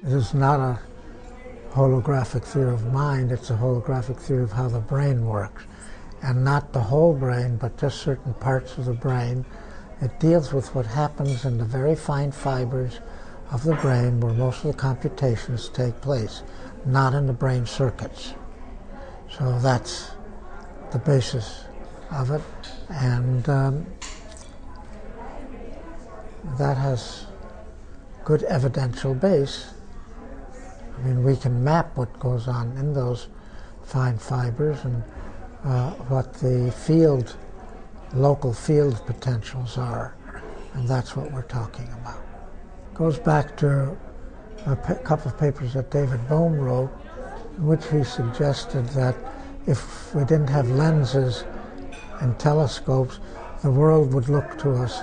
It is not a holographic theory of mind, it's a holographic theory of how the brain works. And not the whole brain, but just certain parts of the brain. It deals with what happens in the very fine fibers of the brain where most of the computations take place, not in the brain circuits. So that's the basis of it. And that has good evidential base. I mean, we can map what goes on in those fine fibers and what the local field potentials are, and that's what we're talking about. It goes back to a couple of papers that David Bohm wrote, in which he suggested that if we didn't have lenses and telescopes, the world would look to us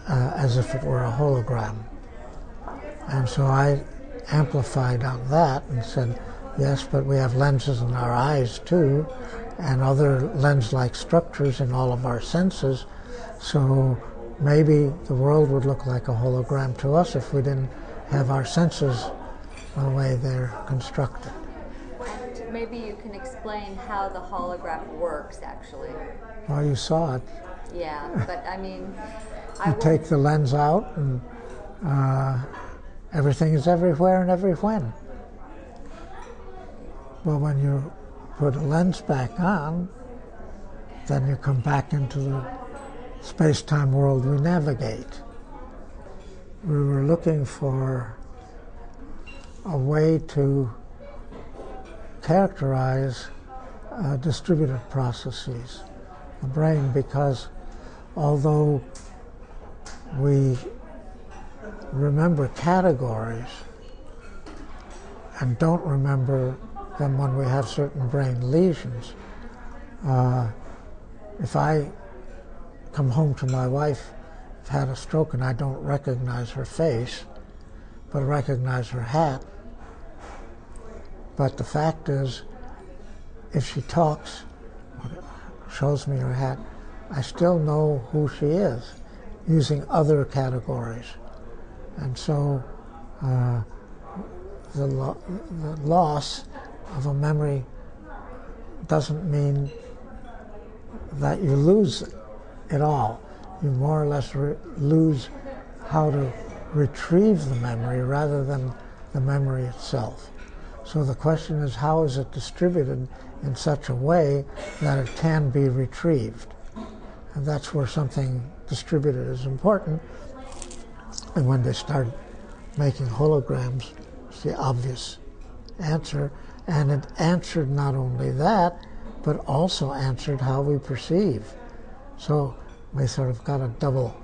as if it were a hologram. And so I amplified on that and said, yes, but we have lenses in our eyes too, and other lens-like structures in all of our senses, so maybe the world would look like a hologram to us if we didn't have our senses the way they're constructed. And maybe you can explain how the holograph works, actually. Well, you saw it. Yeah, but I mean... You take the lens out and everything is everywhere and every when. Well, when you put a lens back on, then you come back into the space-time world we navigate. We were looking for a way to characterize distributed processes, the brain, because although we remember categories and don't remember them when we have certain brain lesions. If I come home to my wife, I've had a stroke and I don't recognize her face, but I recognize her hat. But the fact is, if she talks, shows me her hat, I still know who she is using other categories. And so the loss of a memory doesn't mean that you lose it all. You more or less lose how to retrieve the memory rather than the memory itself. So the question is, how is it distributed in such a way that it can be retrieved? And that's where something distributed is important. And when they start making holograms, it's the obvious answer. And it answered not only that, but also answered how we perceive. So we sort of got a double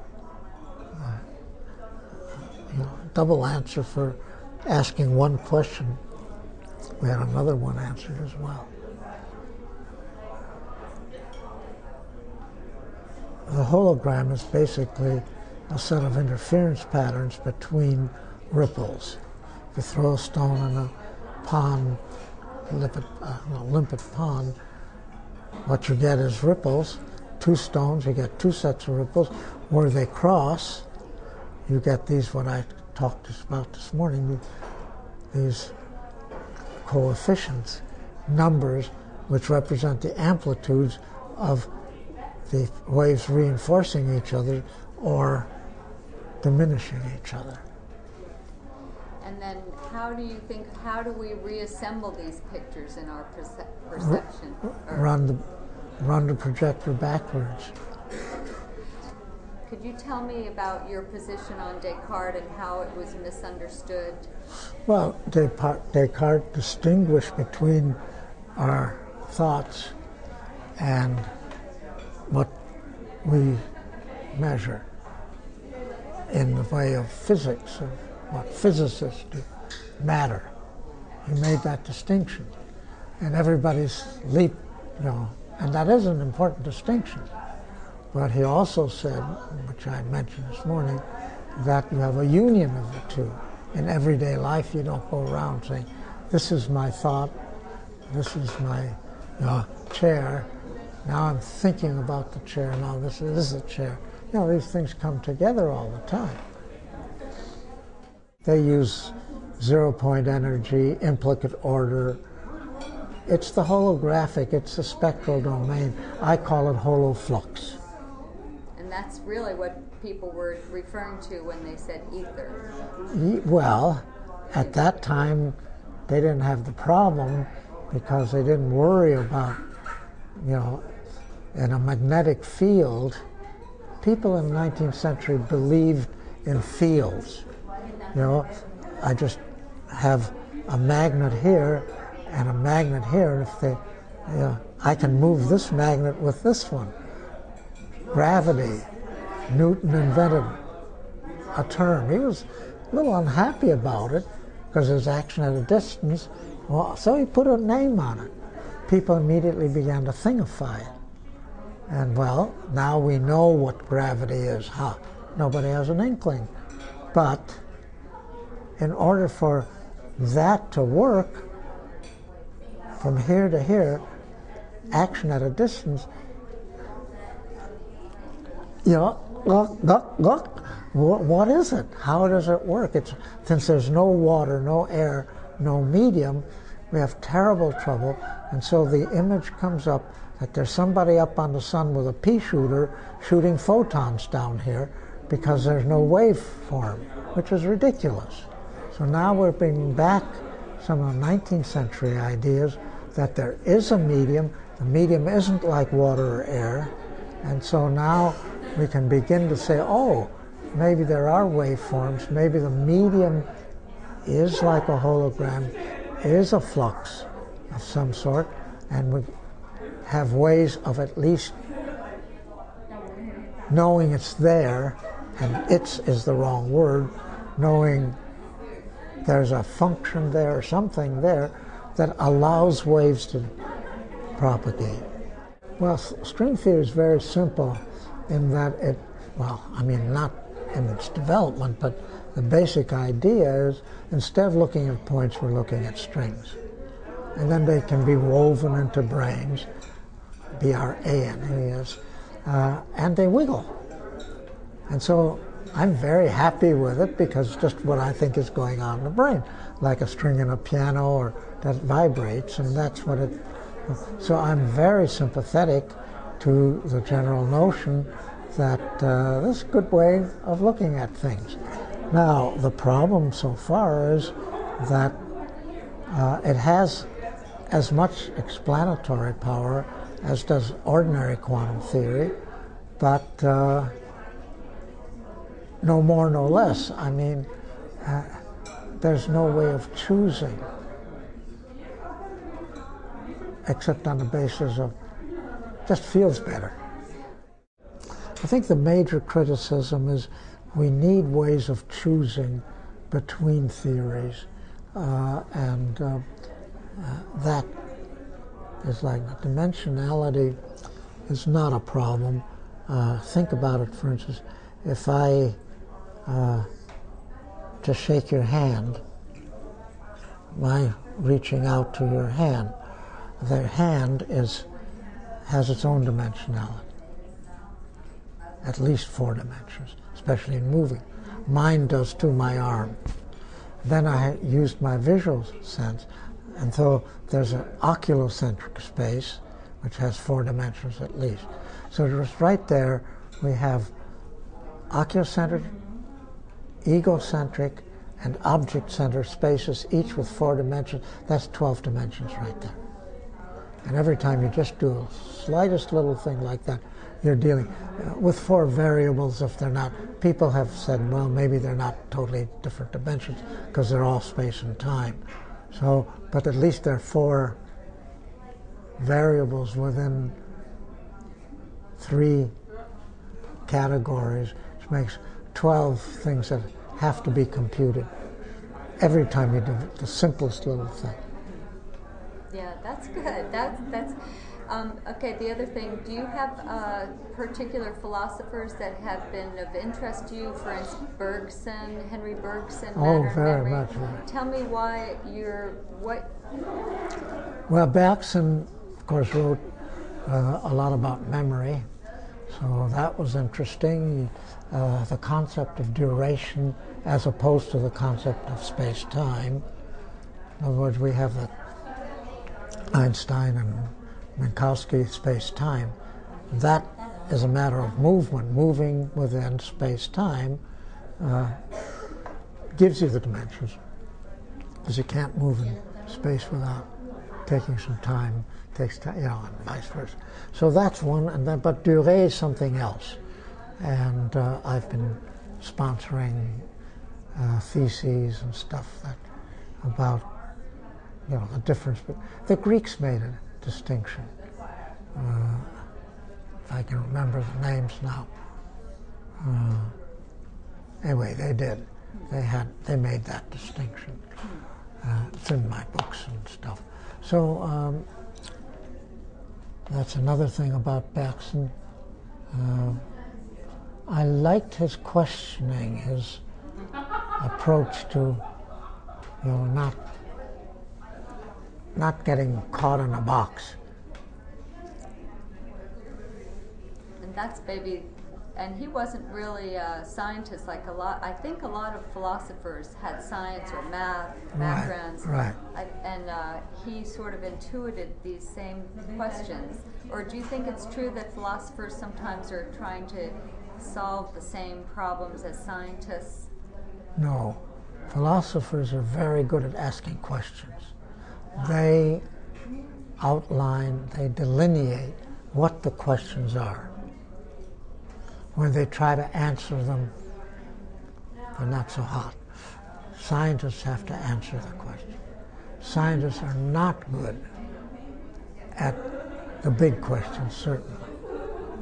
answer for asking one question. We had another one answered as well. The hologram is basically a set of interference patterns between ripples. If you throw a stone in a pond, limpid pond, what you get is ripples. Two stones, you get two sets of ripples. Where they cross, you get these, what I talked about this morning, these coefficients, numbers, which represent the amplitudes of the waves reinforcing each other or diminishing each other. And then how do we reassemble these pictures in our perception? Run the projector backwards. Could you tell me about your position on Descartes and how it was misunderstood? Well, Descartes distinguished between our thoughts and what we measure in the way of physics, of what physicists do, matter. He made that distinction. And everybody's and that is an important distinction. But he also said, which I mentioned this morning, that you have a union of the two. In everyday life, you don't go around saying, this is my thought, this is my chair, now I'm thinking about the chair, now this is a chair. These things come together all the time. They use zero-point energy, implicate order. It's the holographic, it's the spectral domain. I call it holoflux. And that's really what people were referring to when they said ether. Well, at that time, they didn't have the problem because they didn't worry about, in a magnetic field. People in the 19th century believed in fields. I just have a magnet here and a magnet here, and if they, I can move this magnet with this one. Gravity. Newton invented a term. He was a little unhappy about it because it was action at a distance. Well, so he put a name on it. People immediately began to thingify it. And well, now we know what gravity is. Nobody has an inkling. But in order for that to work, from here to here, action at a distance, what is it? How does it work? Since there's no water, no air, no medium, we have terrible trouble. And so the image comes up that there's somebody up on the sun with a pea shooter shooting photons down here because there's no waveform, which is ridiculous. So now we're bringing back some of the 19th century ideas that there is a medium. The medium isn't like water or air. And so now we can begin to say, oh, maybe there are waveforms. Maybe the medium is like a hologram, is a flux of some sort, and we have ways of at least knowing it's there, and "it's" is the wrong word, knowing there's a function there or something there that allows waves to propagate. Well, string theory is very simple in that not in its development, but the basic idea is instead of looking at points, we're looking at strings. And then they can be woven into brains, B-R-A-N-E-S, and they wiggle. And so I'm very happy with it because it's just what I think is going on in the brain, like a string in a piano or that vibrates, and that's what it... So I'm very sympathetic to the general notion that this is a good way of looking at things. Now, the problem so far is that it has as much explanatory power as does ordinary quantum theory, but no more, no less. I mean, there's no way of choosing except on the basis of just feels better. I think the major criticism is we need ways of choosing between theories, and that is like dimensionality is not a problem. Think about it, for instance, if I just shake your hand, my reaching out to your hand, the hand has its own dimensionality, at least 4 dimensions, especially in moving. Mine does too, my arm. Then I used my visual sense, and so there's an oculocentric space, which has 4 dimensions at least. So just right there, we have oculocentric, egocentric, and object-centered spaces, each with 4 dimensions. That's 12 dimensions right there. And every time you just do a slightest little thing like that, you're dealing with 4 variables if they're not. People have said, well, maybe they're not totally different dimensions because they're all space and time. So, but at least there are 4 variables within 3 categories, which makes 12 things that have to be computed every time you do the simplest little thing. Yeah, that's good. That's okay. The other thing, do you have particular philosophers that have been of interest to you? For instance, Bergson, Henry Bergson. Oh, very memory. much. Right. Tell me why Well, Bergson, of course, wrote a lot about memory. So that was interesting. The concept of duration as opposed to the concept of space-time. In other words, we have the Einstein and Minkowski space-time. That is a matter of movement. Moving within space-time gives you the dimensions, because you can't move in space without taking some time. Takes time, you know, and vice versa. So that's one, and then, but durée is something else. And I've been sponsoring theses and stuff that about, you know, the difference. But the Greeks made a distinction. If I can remember the names now. Anyway, they did. They made that distinction. It's in my books and stuff. So that's another thing about Bergson. I liked his questioning, his approach to, you know, not getting caught in a box. And that's maybe, and he wasn't really a scientist like a lot. I think a lot of philosophers had science or math backgrounds, right. And he sort of intuited these same questions. Or do you think it's true that philosophers sometimes are trying to solve the same problems as scientists? No. Philosophers are very good at asking questions. They outline, they delineate what the questions are. When they try to answer them, they're not so hot. Scientists have to answer the question. Scientists are not good at the big questions, certainly.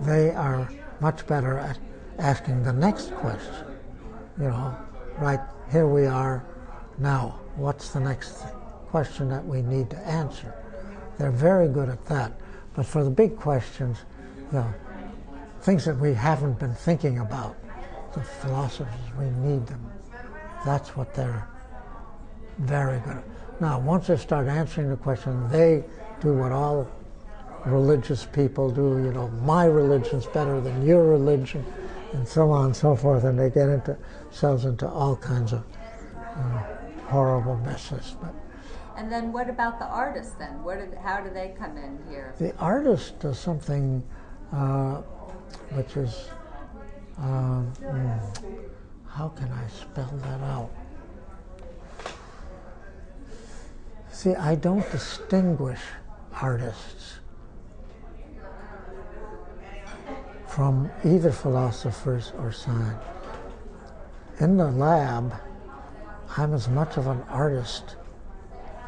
They are much better at asking the next question. You know, right, here we are now. What's the next question that we need to answer? They're very good at that. But for the big questions, you know, things that we haven't been thinking about, the philosophers, we need them. That's what they're very good at. Now, once they start answering the question, they do what all religious people do, you know, my religion's better than your religion, and so on and so forth, and they get themselves into all kinds of horrible messes. But and then what about the artist then? How do they come in here? The artist does something which is, how can I spell that out? See, I don't distinguish artists from either philosophers or science. In the lab, I'm as much of an artist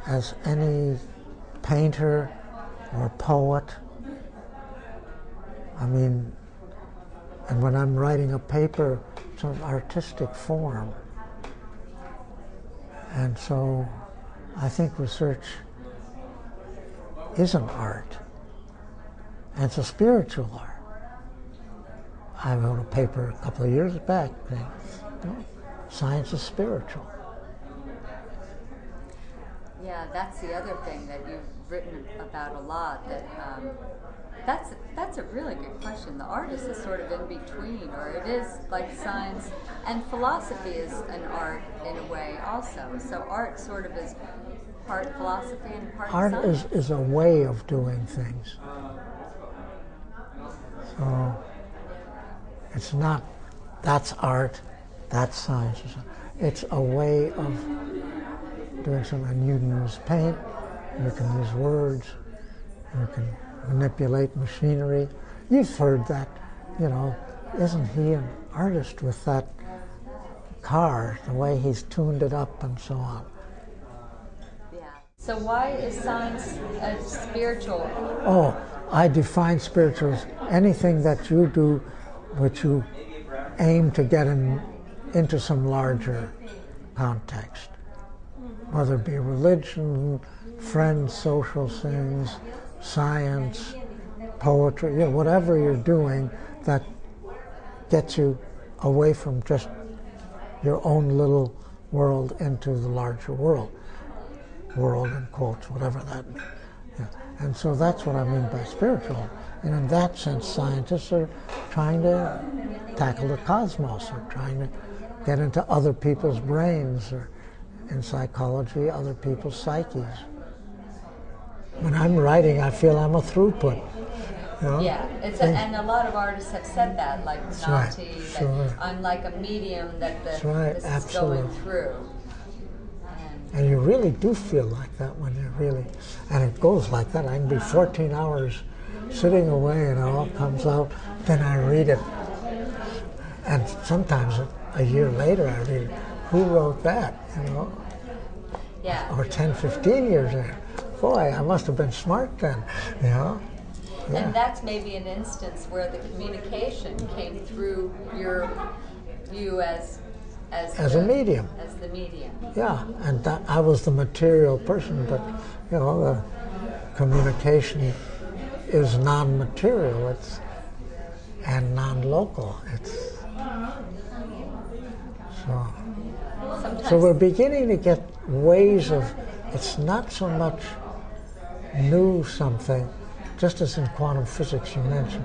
as any painter or poet. I mean, and when I'm writing a paper, it's an artistic form. And so I think research is an art, and it's a spiritual art. I wrote a paper a couple of years back saying, you know, science is spiritual. Yeah, that's the other thing that you've written about a lot. That's a really good question. The artist is sort of in between, or it is like science, and philosophy is an art in a way also. So art sort of is part philosophy and part science. Art is a way of doing things. So it's not, that's art, that's science. It's a way of doing something. And you can use paint, you can use words, you can manipulate machinery. You've heard that, you know, isn't he an artist with that car, the way he's tuned it up and so on. Yeah. So why is science spiritual? Oh, I define spiritual as anything that you do which you aim to get into some larger context, whether it be religion, friends, social things, science, poetry, you know, whatever you're doing that gets you away from just your own little world into the larger world in quotes, whatever that means. Yeah. And so that's what I mean by spiritual. And in that sense, scientists are trying to tackle the cosmos, or trying to get into other people's brains, or in psychology, other people's psyches. When I'm writing, I feel I'm a throughput. You know? Yeah, and a lot of artists have said that, like Nati, that I'm like a medium that this is going through. And you really do feel like that when you're really, and it goes like that. I can be 14 hours sitting away and it all comes out, then I read it. And sometimes a year later I read it. Who wrote that, you know? Yeah. Or 10, 15 years later. Boy, I must have been smart then, you know? Yeah. And that's maybe an instance where the communication came through you as a medium. As the medium. Yeah, and that I was the material person, but you know, the communication is non-material, and non-local. So we're beginning to get ways of. It's not so much new something, just as in quantum physics you mentioned.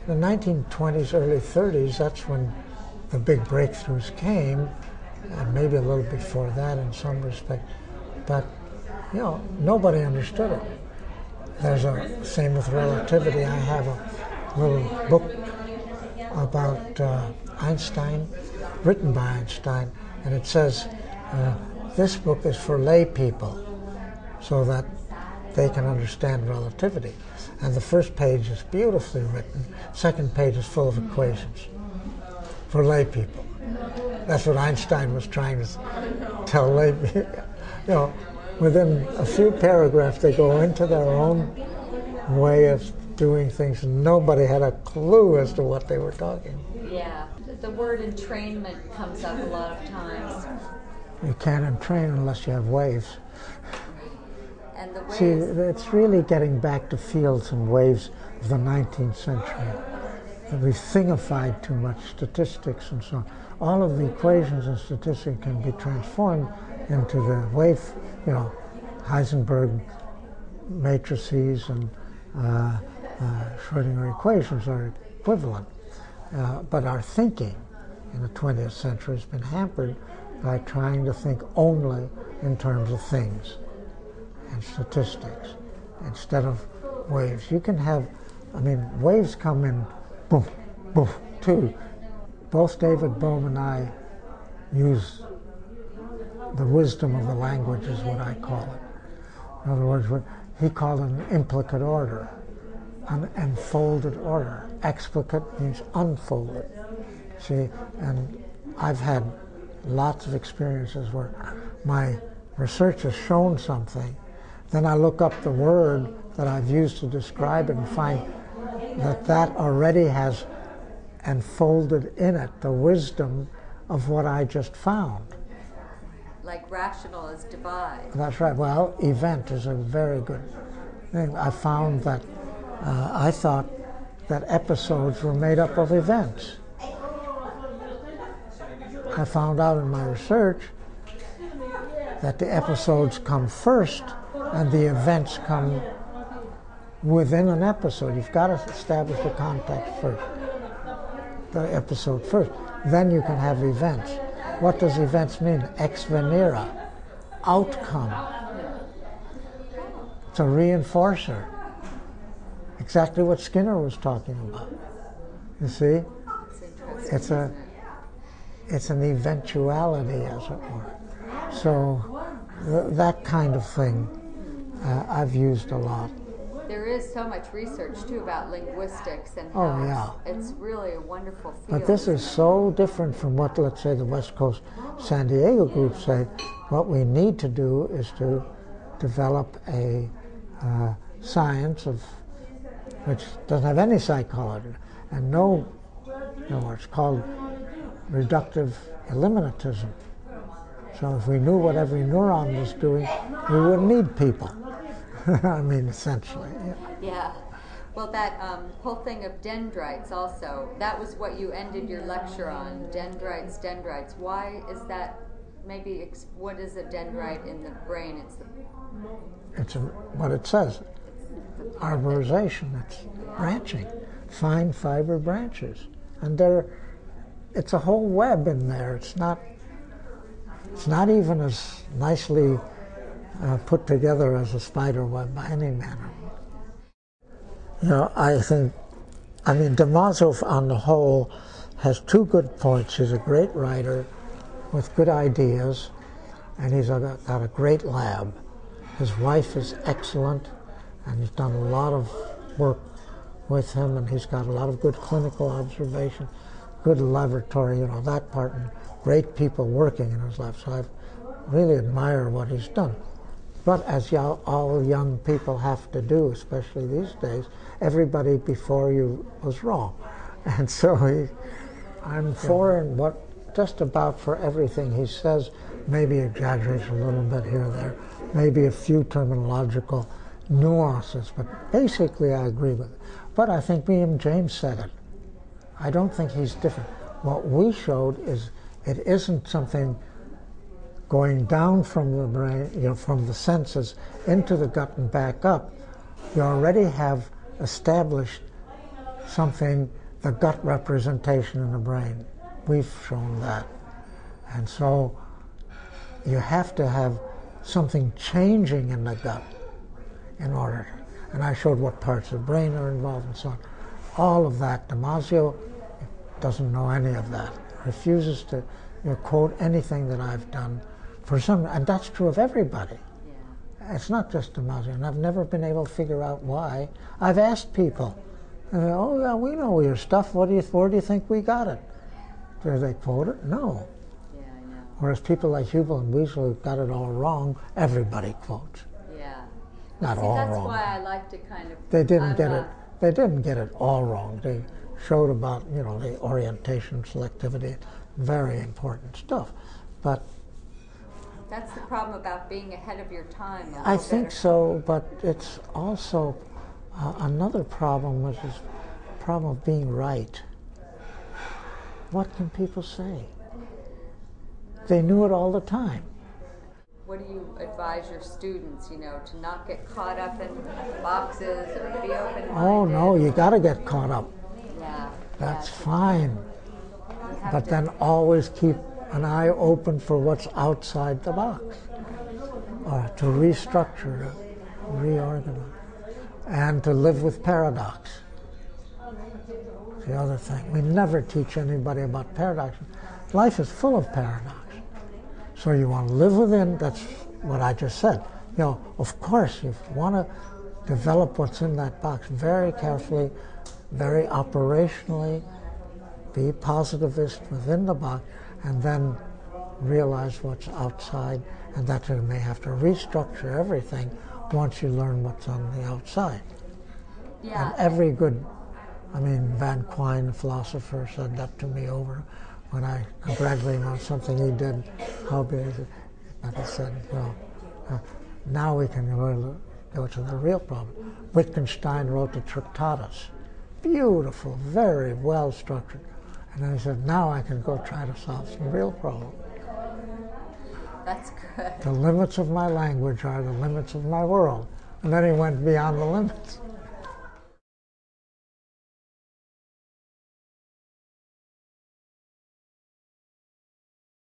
The 1920s, early 30s, that's when the big breakthroughs came, and maybe a little before that in some respect. But, you know, nobody understood it. There's a, same with relativity. I have a little book about Einstein, written by Einstein, and it says, this book is for lay people, so that they can understand relativity. And the first page is beautifully written. Second page is full of equations for lay people. That's what Einstein was trying to tell lay people. You know, within a few paragraphs, they go into their own way of doing things, and nobody had a clue as to what they were talking. Yeah, the word entrainment comes up a lot of times. You can't entrain unless you have waves. And the waves. See, it's really getting back to fields and waves of the 19th century. We've thingified too much statistics and so on. All of the equations in statistics can be transformed into the wave, you know, Heisenberg matrices and Schrödinger equations are equivalent. But our thinking in the 20th century has been hampered by trying to think only in terms of things and statistics instead of waves. You can have, I mean, waves come in boom, boom, too. Both David Bohm and I use the wisdom of the language is what I call it. In other words, what he called it an implicate order, an enfolded order. Explicate means unfolded. See, and I've had lots of experiences where my research has shown something, then I look up the word that I've used to describe it and find that that already has enfolded in it the wisdom of what I just found. Like rational is divide. That's right. Well, event is a very good thing. I found that I thought that episodes were made up of events. I found out in my research that the episodes come first and the events come within an episode. You've got to establish the context first, the episode first. Then you can have events. What does events mean? Ex venira, outcome. It's a reinforcer. Exactly what Skinner was talking about. You see? It's an eventuality, as it were. So that kind of thing I've used a lot. There is so much research, too, about linguistics and how it's really a wonderful field. But this is so different from what, let's say, the West Coast San Diego group say. What we need to do is to develop a science of which doesn't have any psychology and no, it's called reductive eliminatism. So if we knew what every neuron was doing, we wouldn't need people. I mean, essentially. Yeah. Well, that whole thing of dendrites also, that was what you ended your lecture on, dendrites. Why is that? Maybe what is a dendrite in the brain? It's what it says. arborization, it's branching, fine fiber branches. And it's a whole web in there. It's not even as nicely put together as a spider web by any manner. You know, I mean, Mosel on the whole has two good points. He's a great writer with good ideas, and he's got a great lab. His wife is excellent, and he's done a lot of work with him, and he's got a lot of good clinical observation, good laboratory, you know, that part, and great people working in his lab. So I really admire what he's done. But as all young people have to do, especially these days, everybody before you was wrong. And so I'm for and just about for everything he says, maybe exaggerates a little bit here or there, maybe a few terminological nuances, but basically I agree with it. But I think me and James said it. I don't think he's different. What we showed is it isn't something going down from the brain, you know, from the senses into the gut and back up. You already have established something, the gut representation in the brain. We've shown that. And so you have to have something changing in the gut in order. And I showed what parts of the brain are involved and so on. All of that. Mosel doesn't know any of that. Refuses to quote anything that I've done. And that's true of everybody. Yeah. It's not just Mosel, and I've never been able to figure out why. I've asked people, oh yeah, we know your stuff. Where do you think we got it? Do they quote it? No. Yeah, I know. Whereas people like Hubel and Wiesel got it all wrong. Everybody quotes. Yeah. Not See, all that's wrong. That's why I like to kind of. They didn't get it. They didn't get it all wrong. They showed about the orientation, selectivity, very important stuff, but. That's the problem about being ahead of your time. I think so, but it's also another problem, which is the problem of being right. What can people say? They knew it all the time. What do you advise your students, to not get caught up in boxes or be open-minded? Oh, no, you got to get caught up. Yeah. That's fine. But then always keep an eye open for what's outside the box, to restructure, to reorganize, and to live with paradox. The other thing, we never teach anybody about paradox. Life is full of paradox. So you want to live within, that's what I just said. Of course, you want to develop what's in that box very carefully, very operationally, be positivist within the box, and then realize what's outside, and that you may have to restructure everything once you learn what's on the outside. Yeah. And every good, Van Quine, the philosopher, said that to me over when I congratulated him on something he did. How big is it? And he said, now we can really go to the real problem. Wittgenstein wrote the Tractatus. Beautiful, very well structured. And then he said, now I can go try to solve some real problems. That's good. The limits of my language are the limits of my world. And then he went beyond the limits.